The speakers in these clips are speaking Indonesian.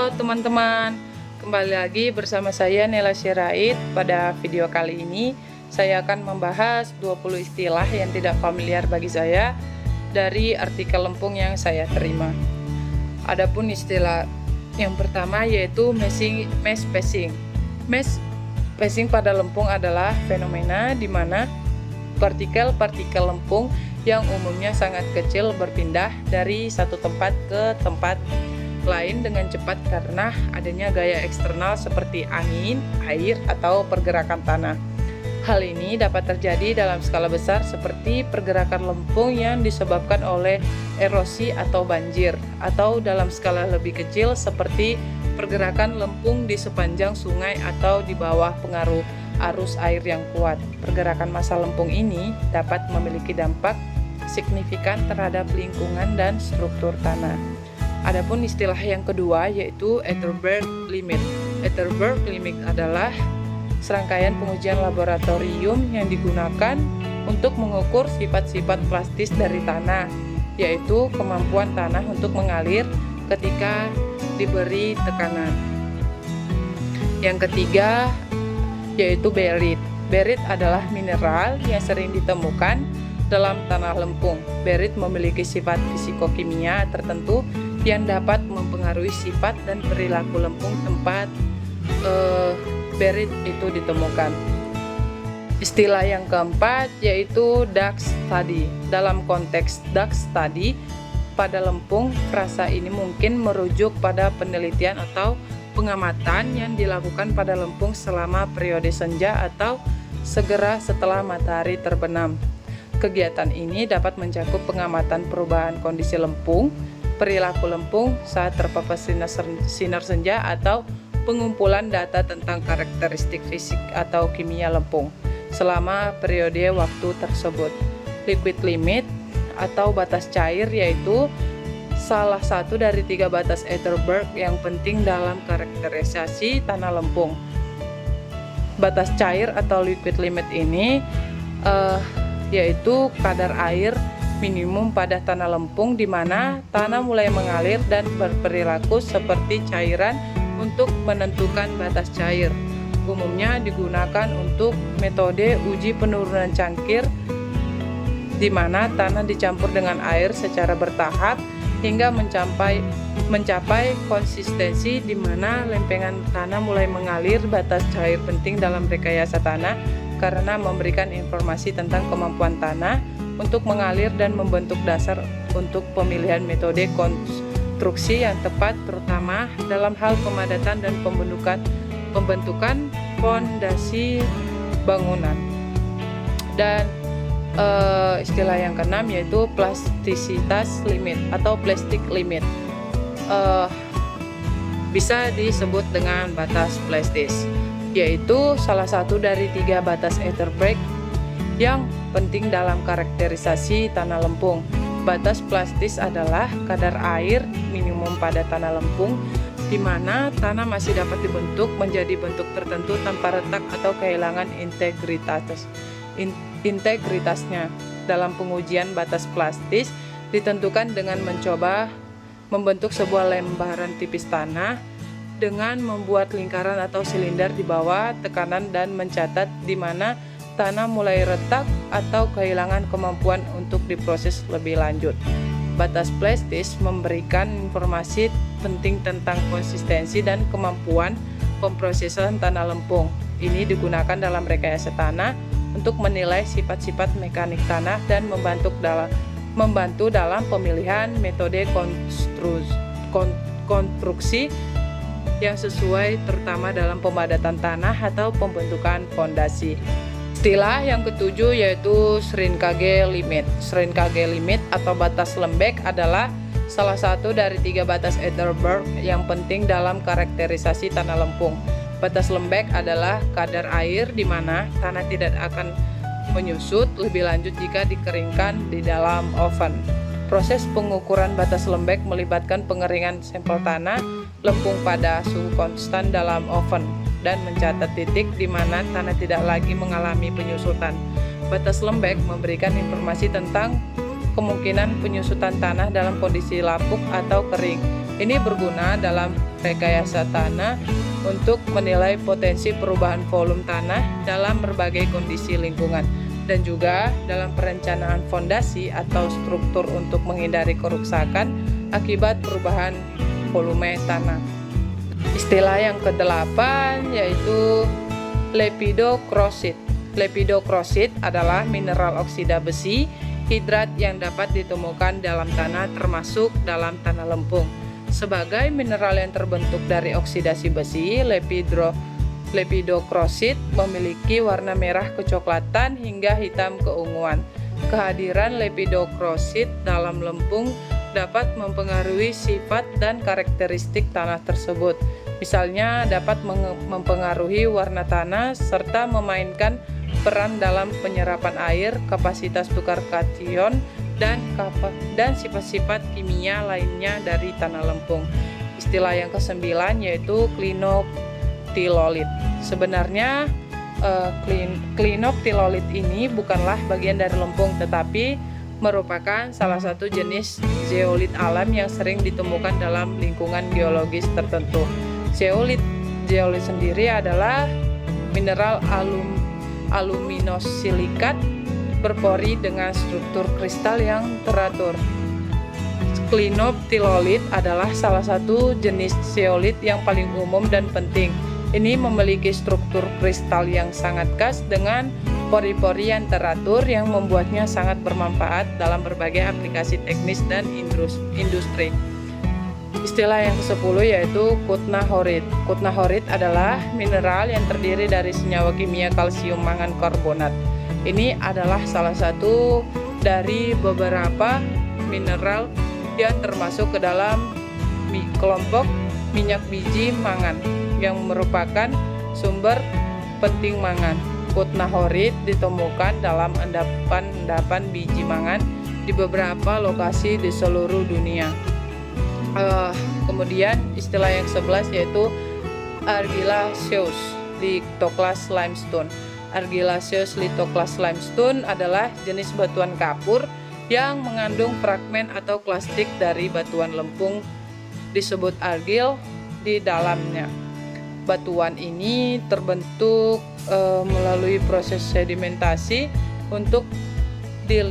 Halo teman-teman, kembali lagi bersama saya Nela Sirait. Pada video kali ini saya akan membahas 20 istilah yang tidak familiar bagi saya dari artikel Lempung yang saya terima. Adapun istilah yang pertama yaitu mass passing. Mass passing pada lempung adalah fenomena di mana partikel-partikel lempung yang umumnya sangat kecil berpindah dari satu tempat ke tempat lain dengan cepat karena adanya gaya eksternal seperti angin, air, atau pergerakan tanah. Hal ini dapat terjadi dalam skala besar seperti pergerakan lempung yang disebabkan oleh erosi atau banjir, atau dalam skala lebih kecil seperti pergerakan lempung di sepanjang sungai atau di bawah pengaruh arus air yang kuat. Pergerakan massa lempung ini dapat memiliki dampak signifikan terhadap lingkungan dan struktur tanah. Adapun istilah yang kedua yaitu Atterberg limit. Atterberg limit adalah serangkaian pengujian laboratorium yang digunakan untuk mengukur sifat-sifat plastis dari tanah, yaitu kemampuan tanah untuk mengalir ketika diberi tekanan. Yang ketiga yaitu berit. Berit adalah mineral yang sering ditemukan dalam tanah lempung. Berit memiliki sifat fisikokimia tertentu yang dapat mempengaruhi sifat dan perilaku lempung tempat berit itu ditemukan. Istilah yang keempat yaitu dark study. Dalam konteks dark study pada lempung, frasa ini mungkin merujuk pada penelitian atau pengamatan yang dilakukan pada lempung selama periode senja atau segera setelah matahari terbenam. Kegiatan ini dapat mencakup pengamatan perubahan kondisi lempung, perilaku lempung saat terpapar sinar senja, atau pengumpulan data tentang karakteristik fisik atau kimia lempung selama periode waktu tersebut. Liquid limit atau batas cair yaitu salah satu dari 3 batas Atterberg yang penting dalam karakterisasi tanah lempung. Batas cair atau liquid limit ini yaitu kadar air minimum pada tanah lempung di mana tanah mulai mengalir dan berperilaku seperti cairan untuk menentukan batas cair. Umumnya digunakan untuk metode uji penurunan cangkir di mana tanah dicampur dengan air secara bertahap hingga mencapai konsistensi di mana lempengan tanah mulai mengalir. Batas cair penting dalam rekayasa tanah karena memberikan informasi tentang kemampuan tanah untuk mengalir dan membentuk dasar untuk pemilihan metode konstruksi yang tepat, terutama dalam hal pemadatan dan pembentukan fondasi bangunan. Dan istilah yang keenam yaitu plastisitas limit atau plastic limit. Bisa disebut dengan batas plastis, yaitu salah satu dari 3 batas Atterberg yang penting dalam karakterisasi tanah lempung. Batas plastis adalah kadar air minimum pada tanah lempung di mana tanah masih dapat dibentuk menjadi bentuk tertentu tanpa retak atau kehilangan integritasnya. Dalam pengujian batas plastis ditentukan dengan mencoba membentuk sebuah lembaran tipis tanah dengan membuat lingkaran atau silinder di bawah tekanan dan mencatat di mana tanah mulai retak atau kehilangan kemampuan untuk diproses lebih lanjut. Batas plastis memberikan informasi penting tentang konsistensi dan kemampuan pemrosesan tanah lempung. Ini digunakan dalam rekayasa tanah untuk menilai sifat-sifat mekanik tanah dan membantu dalam pemilihan metode konstruksi yang sesuai, terutama dalam pemadatan tanah atau pembentukan fondasi. Istilah yang ketujuh yaitu Schrinkage limit. Schrinkage limit atau batas lembek adalah salah satu dari 3 batas Atterberg yang penting dalam karakterisasi tanah lempung. Batas lembek adalah kadar air di mana tanah tidak akan menyusut lebih lanjut jika dikeringkan di dalam oven. Proses pengukuran batas lembek melibatkan pengeringan sampel tanah lempung pada suhu konstan dalam oven dan mencatat titik di mana tanah tidak lagi mengalami penyusutan. Batas lembek memberikan informasi tentang kemungkinan penyusutan tanah dalam kondisi lapuk atau kering. Ini berguna dalam rekayasa tanah untuk menilai potensi perubahan volume tanah dalam berbagai kondisi lingkungan, dan juga dalam perencanaan fondasi atau struktur untuk menghindari kerusakan akibat perubahan volume tanah. Istilah yang ke-8 yaitu lepidocrosit. Lepidocrosit adalah mineral oksida besi hidrat yang dapat ditemukan dalam tanah, termasuk dalam tanah lempung. Sebagai mineral yang terbentuk dari oksidasi besi, lepidocrosit memiliki warna merah kecoklatan hingga hitam keunguan. Kehadiran lepidocrosit dalam lempung dapat mempengaruhi sifat dan karakteristik tanah tersebut. Misalnya dapat mempengaruhi warna tanah serta memainkan peran dalam penyerapan air, kapasitas tukar kation, dan sifat-sifat kimia lainnya dari tanah lempung. Istilah yang ke-9 yaitu klinoptilolit. Sebenarnya klinoptilolit ini bukanlah bagian dari lempung, tetapi merupakan salah satu jenis zeolit alam yang sering ditemukan dalam lingkungan geologis tertentu. Zeolit sendiri adalah mineral aluminosilikat berpori dengan struktur kristal yang teratur. Klinoptilolit adalah salah satu jenis zeolit yang paling umum dan penting. Ini memiliki struktur kristal yang sangat khas dengan pori-pori yang teratur yang membuatnya sangat bermanfaat dalam berbagai aplikasi teknis dan industri. Istilah yang ke-10 yaitu kutnahorit. Kutnahorit adalah mineral yang terdiri dari senyawa kimia kalsium mangan karbonat. Ini adalah salah satu dari beberapa mineral yang termasuk ke dalam kelompok minyak biji mangan yang merupakan sumber penting mangan. Kutnahorit ditemukan dalam endapan biji mangan di beberapa lokasi di seluruh dunia. Kemudian istilah yang 11 yaitu argillaceous lithoklass limestone. Argillaceous lithoklass limestone adalah jenis batuan kapur yang mengandung fragmen atau klastik dari batuan lempung disebut argil di dalamnya. Batuan ini terbentuk melalui proses sedimentasi untuk di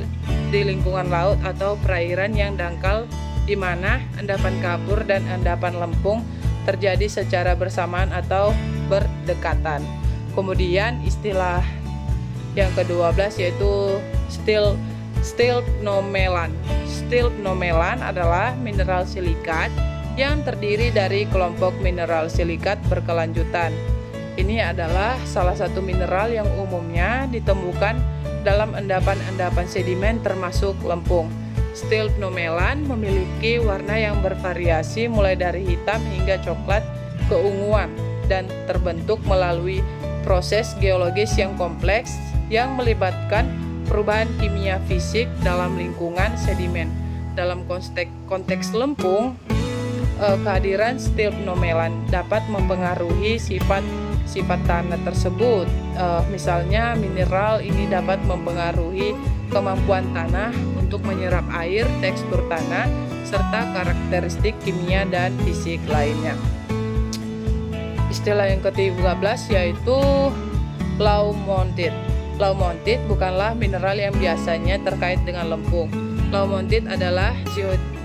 lingkungan laut atau perairan yang dangkal, di mana endapan kapur dan endapan lempung terjadi secara bersamaan atau berdekatan. Kemudian istilah yang ke-12 yaitu stiltnomelan. Stiltnomelan adalah mineral silikat yang terdiri dari kelompok mineral silikat berkelanjutan. Ini adalah salah satu mineral yang umumnya ditemukan dalam endapan-endapan sedimen termasuk lempung. Stiltnomelan memiliki warna yang bervariasi mulai dari hitam hingga coklat keunguan dan terbentuk melalui proses geologis yang kompleks yang melibatkan perubahan kimia fisik dalam lingkungan sedimen. Dalam konteks lempung, kehadiran stiltnomelan dapat mempengaruhi sifat tanah tersebut. Misalnya mineral ini dapat mempengaruhi kemampuan tanah untuk menyerap air, tekstur tanah, serta karakteristik kimia dan fisik lainnya. Istilah yang ke-13 yaitu laumontit. Laumontit bukanlah mineral yang biasanya terkait dengan lempung. Laumontit adalah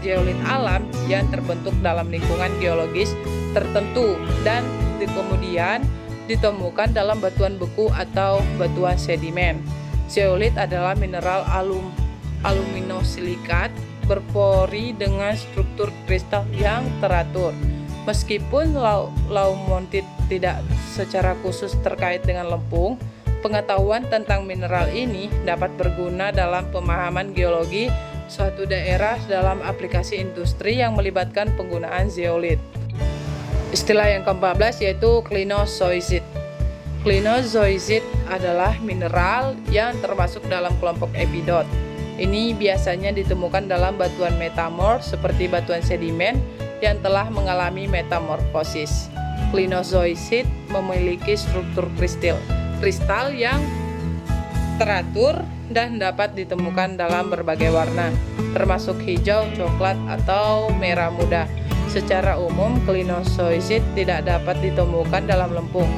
zeolit alam yang terbentuk dalam lingkungan geologis tertentu dan kemudian ditemukan dalam batuan beku atau batuan sedimen. Zeolit adalah mineral aluminosilikat berpori dengan struktur kristal yang teratur. Meskipun laumontit tidak secara khusus terkait dengan lempung, pengetahuan tentang mineral ini dapat berguna dalam pemahaman geologi suatu daerah dalam aplikasi industri yang melibatkan penggunaan zeolit. Istilah yang ke-14 yaitu clinozoisit. Clinozoisit adalah mineral yang termasuk dalam kelompok epidot. Ini biasanya ditemukan dalam batuan metamorf seperti batuan sedimen yang telah mengalami metamorfosis. Clinozoisit memiliki struktur kristal yang teratur dan dapat ditemukan dalam berbagai warna, termasuk hijau, coklat, atau merah muda. Secara umum, klinozoisid tidak dapat ditemukan dalam lempung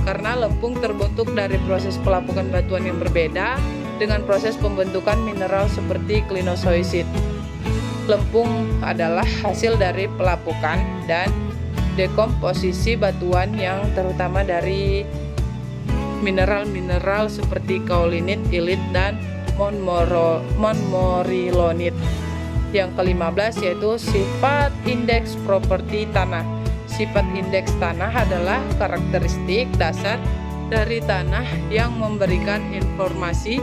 karena lempung terbentuk dari proses pelapukan batuan yang berbeda dengan proses pembentukan mineral seperti klinozoisid. Lempung adalah hasil dari pelapukan dan dekomposisi batuan yang terutama dari mineral-mineral seperti kaolinit, ilit, dan montmorillonit. Yang ke-15 yaitu sifat indeks properti tanah. Sifat indeks tanah adalah karakteristik dasar dari tanah yang memberikan informasi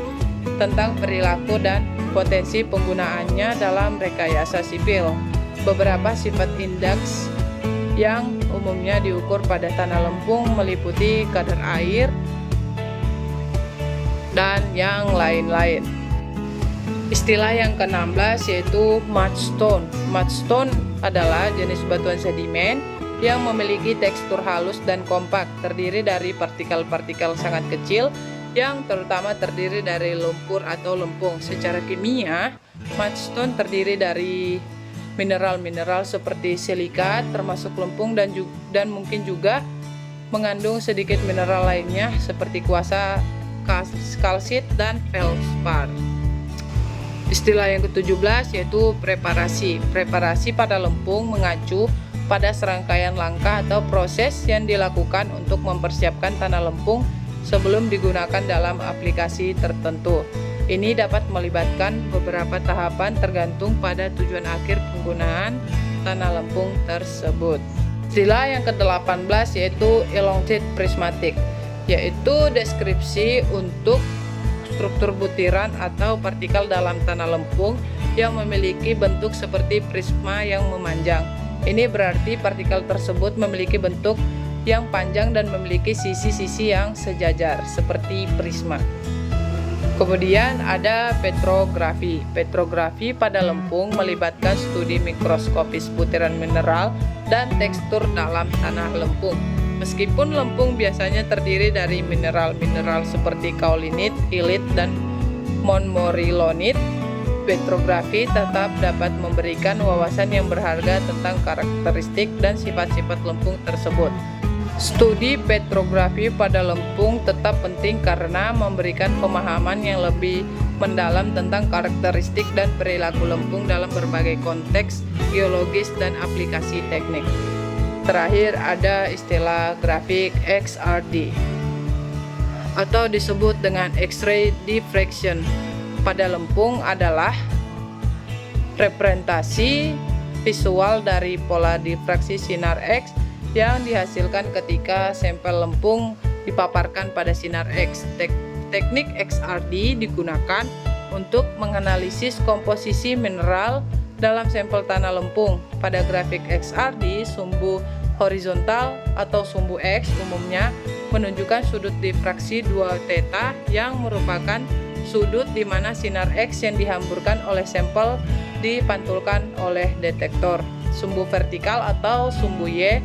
tentang perilaku dan potensi penggunaannya dalam rekayasa sipil. Beberapa sifat indeks yang umumnya diukur pada tanah lempung meliputi kadar air dan yang lain-lain. Istilah yang ke-16 yaitu mudstone. Mudstone adalah jenis batuan sedimen yang memiliki tekstur halus dan kompak, terdiri dari partikel-partikel sangat kecil yang terutama terdiri dari lumpur atau lempung. Secara kimia, mudstone terdiri dari mineral-mineral seperti silikat termasuk lempung dan mungkin juga mengandung sedikit mineral lainnya seperti kuarsa, kalsit, dan feldspar. Istilah yang ke-17 yaitu preparasi. Preparasi pada lempung mengacu pada serangkaian langkah atau proses yang dilakukan untuk mempersiapkan tanah lempung sebelum digunakan dalam aplikasi tertentu. Ini dapat melibatkan beberapa tahapan tergantung pada tujuan akhir penggunaan tanah lempung tersebut. Istilah yang ke-18 yaitu elongate prismatic, yaitu deskripsi untuk struktur butiran atau partikel dalam tanah lempung yang memiliki bentuk seperti prisma yang memanjang. Ini berarti partikel tersebut memiliki bentuk yang panjang dan memiliki sisi-sisi yang sejajar seperti prisma. Kemudian ada petrografi. Petrografi pada lempung melibatkan studi mikroskopis butiran mineral dan tekstur dalam tanah lempung. Meskipun lempung biasanya terdiri dari mineral-mineral seperti kaolinit, ilit, dan montmorillonit, petrografi tetap dapat memberikan wawasan yang berharga tentang karakteristik dan sifat-sifat lempung tersebut. Studi petrografi pada lempung tetap penting karena memberikan pemahaman yang lebih mendalam tentang karakteristik dan perilaku lempung dalam berbagai konteks geologis dan aplikasi teknik. Terakhir ada istilah grafik XRD atau disebut dengan X-ray diffraction. Pada lempung adalah representasi visual dari pola difraksi sinar X yang dihasilkan ketika sampel lempung dipaparkan pada sinar X. Teknik XRD digunakan untuk menganalisis komposisi mineral dalam sampel tanah lempung. Pada grafik XRD, sumbu horizontal atau sumbu X umumnya menunjukkan sudut difraksi 2 theta yang merupakan sudut di mana sinar X yang dihamburkan oleh sampel dipantulkan oleh detektor. Sumbu vertikal atau sumbu Y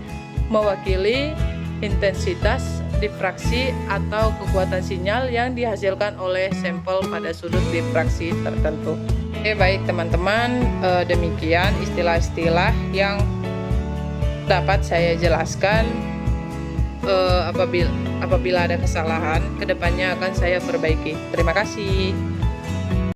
mewakili intensitas difraksi atau kekuatan sinyal yang dihasilkan oleh sampel pada sudut difraksi tertentu. Oke, baik teman-teman, demikian istilah-istilah yang dapat saya jelaskan. Apabila ada kesalahan, kedepannya akan saya perbaiki. Terima kasih.